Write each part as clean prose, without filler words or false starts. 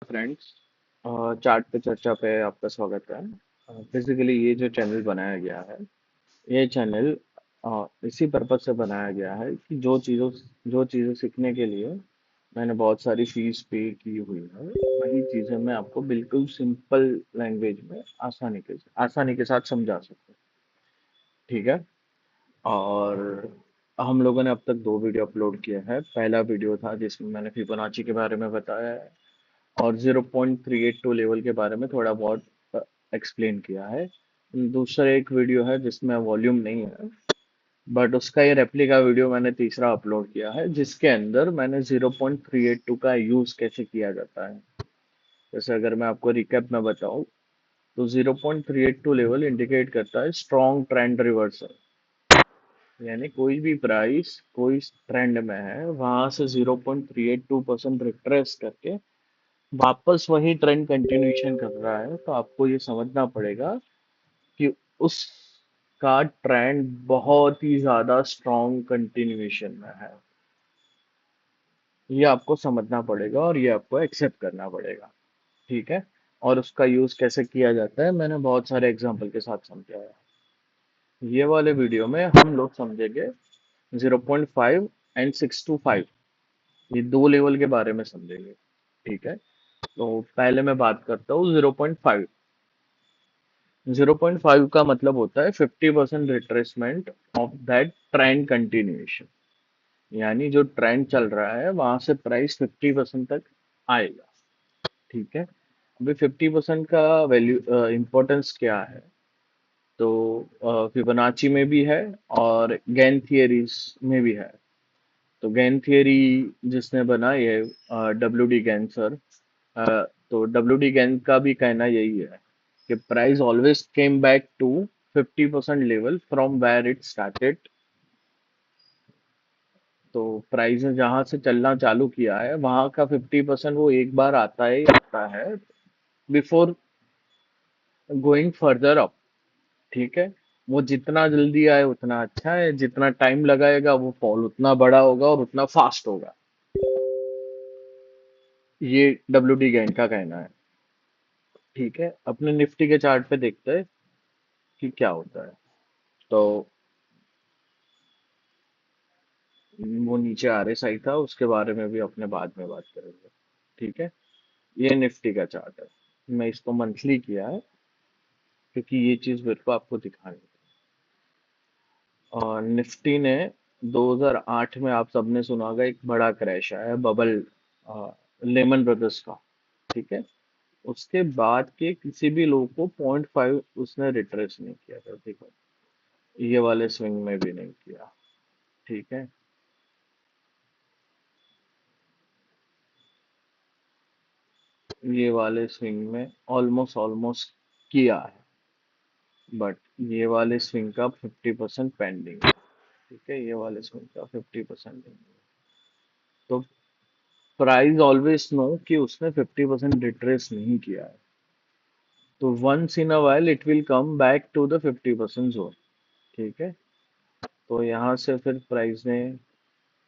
Friends. Chart पे चर्चा पे आपका स्वागत है। बेसिकली ये जो चैनल बनाया गया है, ये चैनल इसी पर्पज से बनाया गया है कि जो चीज़ें सीखने के लिए मैंने बहुत सारी फीस पे की हुई है, वही चीज़ें मैं आपको बिल्कुल सिंपल लैंग्वेज में आसानी के साथ समझा सकूँ। ठीक है। और हम लोगों ने अब तक दो वीडियो अपलोड किए हैं। पहला वीडियो था जिसमें मैंने फिबोनाची के बारे में बताया है और 0.382 लेवल के बारे में थोड़ा बहुत एक्सप्लेन किया है। दूसरा एक वीडियो है जिसमें वॉल्यूम नहीं है, बट उसका ये रेप्लिका वीडियो मैंने तीसरा अपलोड किया है, जिसके अंदर मैंने 0.382 का यूज कैसे किया जाता है। जैसे अगर मैं आपको रिकैप में बताऊं, तो 0.382 लेवल इंडिकेट करता है स्ट्रॉन्ग ट्रेंड रिवर्सल। यानी कोई भी प्राइस कोई ट्रेंड में है, वहां से 0.382% रिट्रेस करके वापस वही ट्रेंड कंटिन्यूएशन कर रहा है, तो आपको ये समझना पड़ेगा कि उसका ट्रेंड बहुत ही ज्यादा स्ट्रॉन्ग कंटिन्यूएशन में है। ये आपको समझना पड़ेगा और ये आपको एक्सेप्ट करना पड़ेगा। ठीक है। और उसका यूज कैसे किया जाता है मैंने बहुत सारे एग्जांपल के साथ समझाया है। ये वाले वीडियो में हम लोग समझेंगे 0.5 एंड 625, ये दो लेवल के बारे में समझेंगे। ठीक है। तो पहले मैं बात करता हूँ 0.5। 0.5 का मतलब होता है 50% retracement of that trend continuation. यानी जो ट्रेंड चल रहा है वहां से प्राइस 50% तक आएगा। ठीक है। अभी 50% का वैल्यू इंपॉर्टेंस क्या है, तो फिबोनाची में भी है और गैन थियरीज में भी है। तो गैन थियरी जिसने बनाई है, डब्ल्यू डी गैन सर। तो डब्ल्यू डी गैन का भी कहना यही है कि price always came back to 50% level from where it started. तो प्राइस ने जहां से चलना चालू किया है वहां का 50% वो एक बार आता ही आता है, बिफोर गोइंग फर्दर अप। ठीक है। वो जितना जल्दी आए उतना अच्छा है, जितना टाइम लगाएगा वो फॉल उतना बड़ा होगा और उतना फास्ट होगा। ये डब्ल्यू डी गैन का कहना है। ठीक है। अपने निफ्टी के चार्ट पे देखते हैं कि क्या होता है। तो वो नीचे RSI था, उसके बारे में भी अपने बाद में बात करेंगे। ठीक है। ये निफ्टी का चार्ट है। मैं इसको मंथली किया है क्योंकि ये चीज मेरे को आपको दिखानी है। और निफ्टी ने 2008 में, आप सबने सुना होगा, एक बड़ा क्रैश आया बबल, लेमन ब्रदर्स का। ठीक है। उसके बाद के किसी भी लो को 0.5 उसने रिट्रेस नहीं किया था। ठीक है। ये वाले स्विंग में भी नहीं किया। ठीक है। ये वाले स्विंग में ऑलमोस्ट ऑलमोस्ट किया है, बट ये वाले स्विंग का 50% पेंडिंग है। ठीक है। ये वाले स्विंग का 50% पेंडिंग है। तो प्राइस ऑलवेज नो कि उसने 50% रिट्रेस नहीं किया है। तो once in a while it will come back to the 50% zone. ठीक है। तो यहाँ से फिर प्राइस ने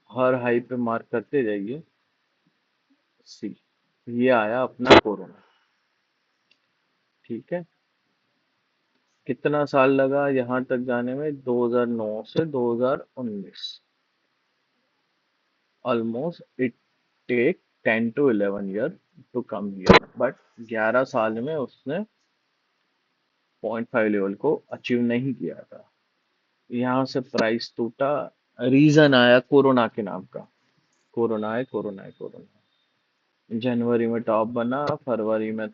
हर हाई पे मार्क करते जाइए। सी, ये आया अपना कोरोना। ठीक है। कितना साल लगा यहाँ तक जाने में? 2009 से 2019। Almost it take 10 to 11 year to come here, but 11 साल में उसने 0.5 लेवल को अचीव नहीं किया था। यहाँ से प्राइस टूटा। रीजन आया कोरोना के नाम का। कोरोना है, कोरोना है, कोरोना। जनवरी में टॉप बना, फरवरी में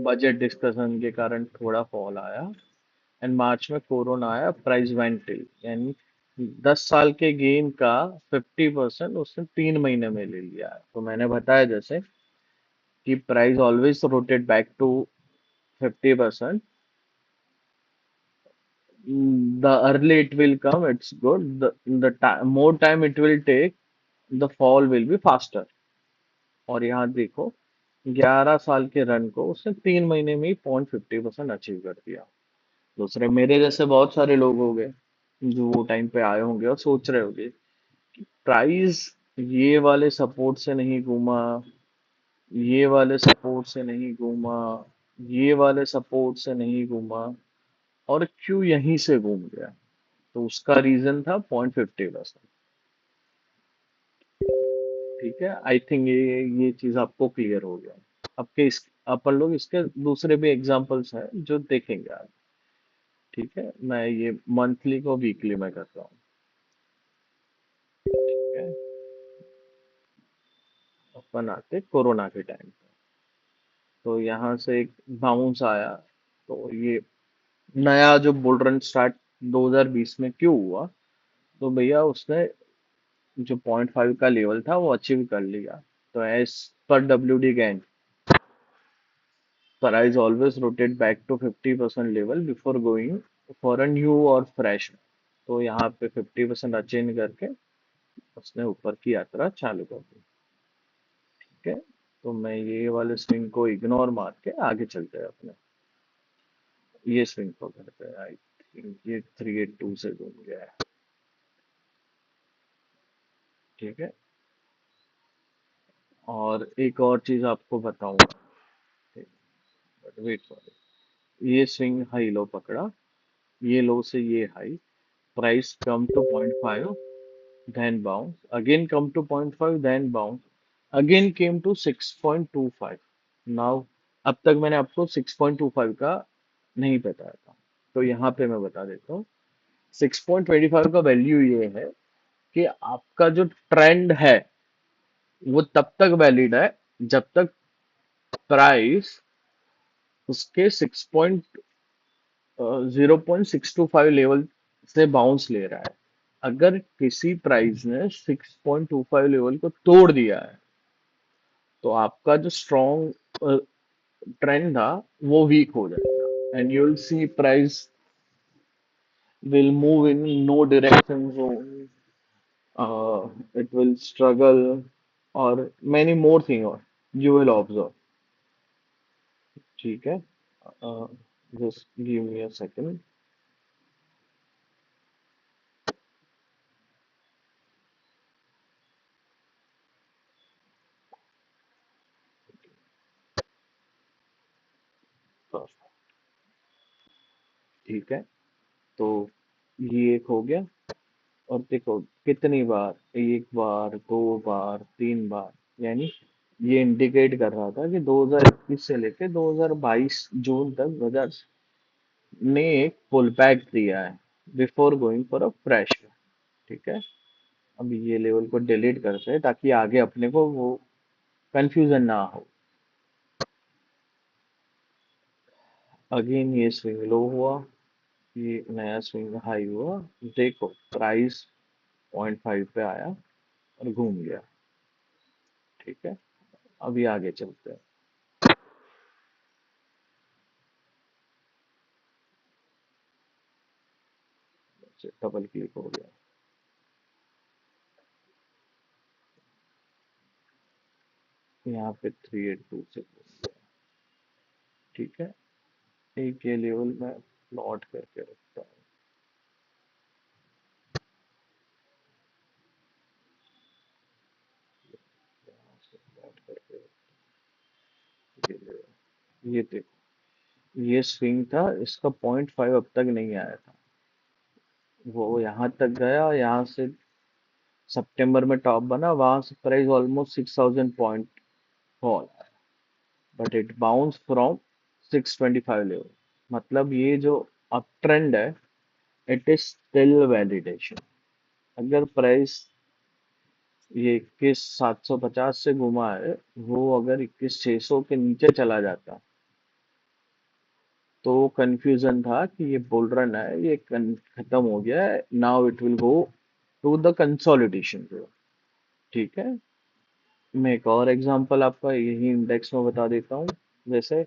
बजट डिस्कशन के कारण थोड़ा फॉल आया, एंड मार्च में कोरोना आया, प्राइस वेंट टिल। यानी 10 साल के गेन का 50% उसने 3 महीने में ले लिया है। तो मैंने बताया जैसे कि price always rotate back to 50%। The early it will come, it's good. The time, more time it will take, the fall will be faster. और यहाँ देखो, 11 साल के रन को उसने 3 महीने में ही 0.50% अचीव कर दिया। दूसरे मेरे जैसे बहुत सारे लोग हो गए जो वो टाइम पे आए होंगे और सोच रहे होंगे प्राइस ये वाले सपोर्ट से नहीं घूमा, ये वाले सपोर्ट से नहीं घूमा, ये वाले सपोर्ट से नहीं घूमा, और क्यों यहीं से घूम गया? तो उसका रीजन था 0.50%। ठीक है, आई थिंक ये चीज आपको क्लियर हो गया। आपके इस अपन लोग इसके दूसरे भी एग्जांपल्स हैं जो देखेंगे आज। ठीक है, मैं ये मंथली को वीकली में करता हूँ। ठीक है, अपन आते कोरोना के टाइम पे। तो यहाँ से एक बाउंस आया। तो ये नया जो बुल रन स्टार्ट 2020 में क्यों हुआ? तो भैया उसने जो 0.5 का लेवल था वो अचीव कर लिया। तो as per WD gain, price always rotate back to 50% level before going for a new or fresh। तो यहाँ पे 50% अचेंज करके उसने ऊपर की यात्रा चालू कर दी। ठीक है, तो मैं ये वाले स्विंग को इग्नोर मार के आगे चलते हैं अपने। ये स्विंग को करते हैं। आई थिंक ये 382 से घूम गया है। ठीक है, और एक और चीज आपको बताऊंगा। But wait for it. ये स्विंग हाई लो पकड़ा, ये लो से ये high, price come to 0.5, then bounce, again come to 0.5, then bounce, again came to 6.25। now अब तक मैंने आपको 6.25 का नहीं बताया था, तो यहाँ पे मैं बता देता हूँ। 6.25 का वैल्यू ये है कि आपका जो ट्रेंड है वो तब तक वैलिड है जब तक प्राइस उसके 0.625 लेवल से बाउंस ले रहा है। अगर किसी प्राइस ने 6.25 लेवल को तोड़ दिया है तो आपका जो स्ट्रॉन्ग ट्रेंड था वो वीक हो जाएगा, and you will see price will move in no direction zone, it will struggle, or many more things you will observe। ठीक है, just give me a second। ठीक है, तो ये एक हो गया। और देखो कितनी बार, एक बार, दो बार, तीन बार, यानी ये इंडिकेट कर रहा था कि 2021 से लेके 2022 जून तक बाजार ने एक पुल बैक दिया है before going for a fresh. ठीक है, अब ये लेवल को डिलीट करते हैं ताकि आगे अपने को वो कंफ्यूजन ना हो। अगेन ये स्विंग लो हुआ, ये नया स्विंग हाई हुआ। देखो प्राइस 0.5 पे आया और घूम गया। ठीक है, अभी आगे चलते हैं। डबल क्लिक हो गया। यहाँ पे 382 से घूम गया। ठीक है, एक ये लेवल में प्लॉट करके रखता हूँ। यहाँ से प्लॉट करके ये लेवल, ये देखो ये स्विंग था, इसका 0.5 अब तक नहीं आया था। वो यहाँ तक गया, यहाँ से सितंबर में टॉप बना, वहां से price almost 6000 point fall, but it bounce from 625 level. मतलब ये जो अप ट्रेंड है, इट इज स्टिल वैलिडेशन। अगर प्राइस ये 21,750 से घुमा है, वो अगर 21,600 के नीचे चला जाता तो कंफ्यूजन था कि ये बुल रन है, ये खत्म हो गया है, now it will go to the consolidation. ठीक है, मैं एक और एग्जांपल आपका यही इंडेक्स में बता देता हूँ। जैसे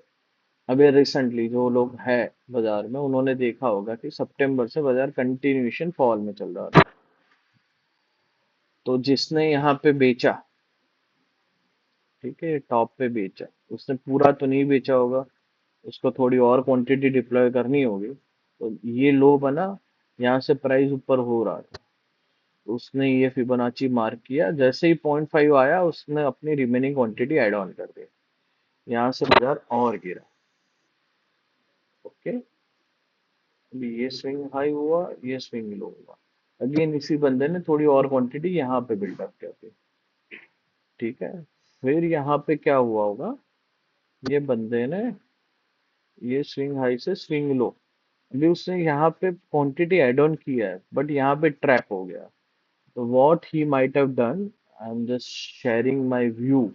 अभी रिसेंटली जो लोग है बाजार में, उन्होंने देखा होगा कि सितंबर से बाजार कंटिन्यूशन फॉल में चल रहा था। तो जिसने यहाँ पे बेचा, ठीक है, टॉप पे बेचा, उसने पूरा तो नहीं बेचा होगा, उसको थोड़ी और क्वांटिटी डिप्लॉय करनी होगी। तो ये लो बना, यहाँ से प्राइस ऊपर हो रहा था, तो उसने ये फिबोनाची मार्क किया, जैसे ही 0.5 आया उसने अपनी रिमेनिंग क्वांटिटी ऐड ऑन कर दी। यहाँ से बाजार और गिरा। ओके, अभी ये स्विंग हाई हुआ, ये स्विंग लो हुआ। अगेन इसी बंदे ने थोड़ी और क्वांटिटी यहाँ पे बिल्डअप कर दी। ठीक है, फिर यहाँ पे क्या हुआ होगा, ये बंदे ने ये स्विंग हाई से स्विंग लो, अभी उसने यहाँ पे क्वांटिटी ऐड ऑन किया है बट यहाँ पे ट्रैप हो गया। तो what he might have done, I am just sharing my view.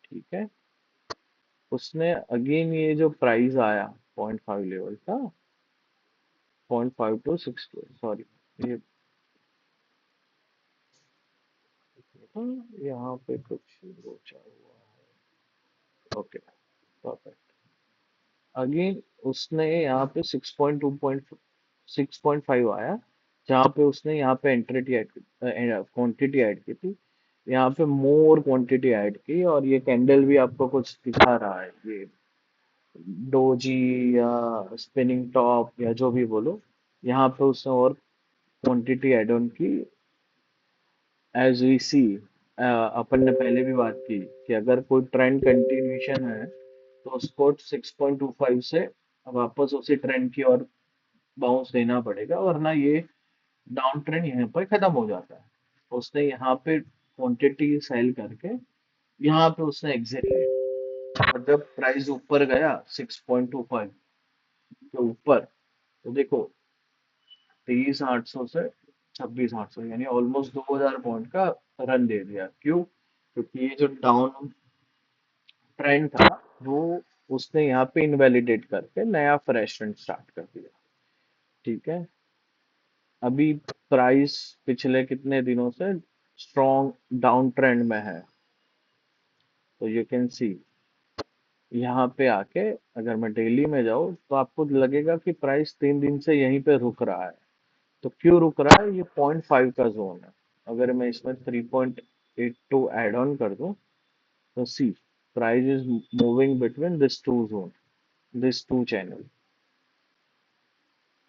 ठीक है, उसने अगेन ये जो प्राइस आया 0.5 लेवल का, 0.5 to 6 सॉरी, ये यहाँ पे कुछ लोचा हुआ। Okay, perfect. अगेन उसने यहाँ पे 6.5 आया, जहाँ पे उसने यहाँ पे एंट्री ऐड क्वांटिटी ऐड की थी, यहाँ पे मोर क्वांटिटी ऐड की, और ये कैंडल भी आपको कुछ दिखा रहा है, ये डोजी या स्पिनिंग टॉप या जो भी बोलो, यहाँ पे उसने और क्वांटिटी ऐड ऑन की। एज वी सी, अपन ने पहले भी बात की कि अगर कोई ट्रेंड कंटिन्यूशन है तो उसको 6.25 से वापस उसी ट्रेंड की ओर बाउंस देना पड़ेगा, वरना ये डाउन ट्रेंड यहाँ पर खत्म हो जाता है। उसने यहाँ पे क्वांटिटी सेल करके यहाँ पे उसने एग्जिट लिया, और जब प्राइस ऊपर गया 6.25 के ऊपर, तो देखो 23,800 से 26,800, यानी ऑलमोस्ट 2,000 पॉइंट का रन दे दिया। क्यों? क्योंकि ये जो डाउन ट्रेंड था वो उसने यहाँ पे इनवैलिडेट करके नया फ्रेश ट्रेंड स्टार्ट कर दिया। ठीक है, अभी प्राइस पिछले कितने दिनों से स्ट्रॉन्ग डाउन ट्रेंड में है, तो यू कैन सी यहाँ पे आके, अगर मैं डेली में जाऊँ तो आपको लगेगा कि प्राइस 3 दिन से यहीं पे रुक रहा है। तो क्यों रुक रहा है? ये 0.5 का जोन है। अगर मैं इसमें 3.82 एड ऑन कर दूं, तो see price is moving between this two zone, this two channel.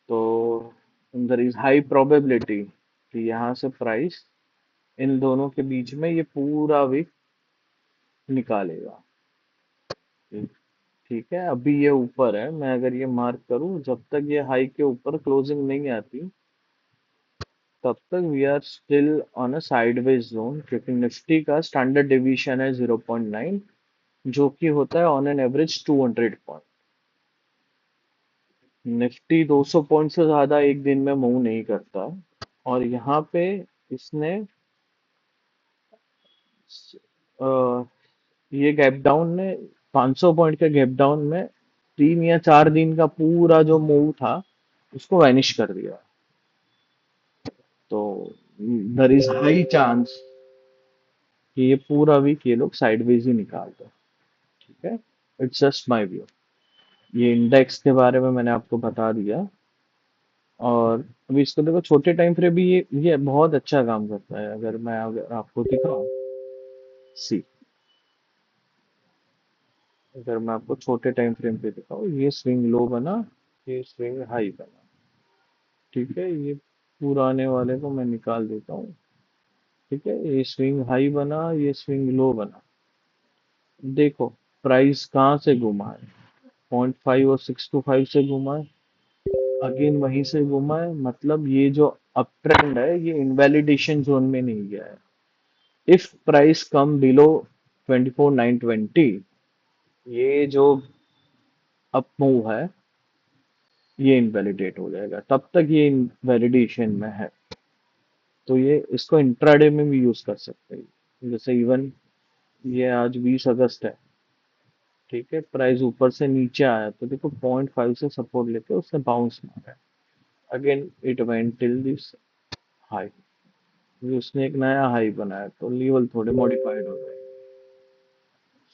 तो देयर इज हाई प्रोबेबिलिटी कि यहाँ से प्राइस इन दोनों के बीच में ये पूरा वीक निकालेगा। ठीक ठीक है, अभी ये ऊपर है, मैं अगर ये मार्क करूं, जब तक ये हाई के ऊपर क्लोजिंग नहीं आती तब तक we are still on a sideways zone, क्योंकि निफ्टी का स्टैंडर्ड डिवीजन है 0.9, जो कि होता है on an average 200 point. Nifty 200 point से ज्यादा एक दिन में मूव नहीं करता, और यहाँ पे इसने अ, ये गैप डाउन ने 500 पॉइंट के गैप डाउन में 3 या 4 दिन का पूरा जो मूव था उसको वैनिश कर दिया। तो देयर इज हाई चांस कि ये पूरा वीक ये लोग साइडवेज ही निकाल दो। ठीक है, इट्स जस्ट माय व्यू। ये इंडेक्स के बारे में मैंने आपको बता दिया, और अभी इसको देखो छोटे टाइम फ्रेम भी ये बहुत अच्छा काम करता है। अगर आपको दिखाऊं, सी, अगर मैं आपको छोटे टाइम फ्रेम पे दिखाऊं, ये स्विंग लो बना, ये स्विंग हाई बना। ठीक है, ये पुराने वाले को मैं निकाल देता हूँ। ठीक है, ये स्विंग हाई बना, ये स्विंग लो बना। देखो प्राइस कहाँ से घुमा है, 0.5 और 625 से घुमा है, अगेन वहीं से घुमा है। मतलब ये जो अप ट्रेंड है ये इनवैलिडेशन जोन में नहीं गया है। इफ प्राइस कम बिलो 24,920, ये जो अप मूव है ये इनवैलिडेट हो जाएगा, तब तक ये इनवैलिडेशन में है। तो ये इसको इंट्राडे में भी यूज कर सकते हैं। जैसे इवन ये आज 20 अगस्त है, ठीक है, प्राइस ऊपर से नीचे आया तो देखो 0.5 से सपोर्ट लेके उसने बाउंस मारा, again it went till this high, उसने एक नया हाई बनाया, तो लेवल थोड़े मॉडिफाइड हो गए।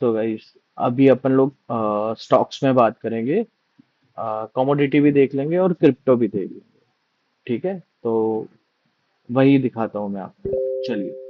सो गाइस, अभी अपन लोग स्टॉक्स में बात करेंगे, कमोडिटी भी देख लेंगे और क्रिप्टो भी देख लेंगे। ठीक है, तो वही दिखाता हूँ मैं आपको, चलिए।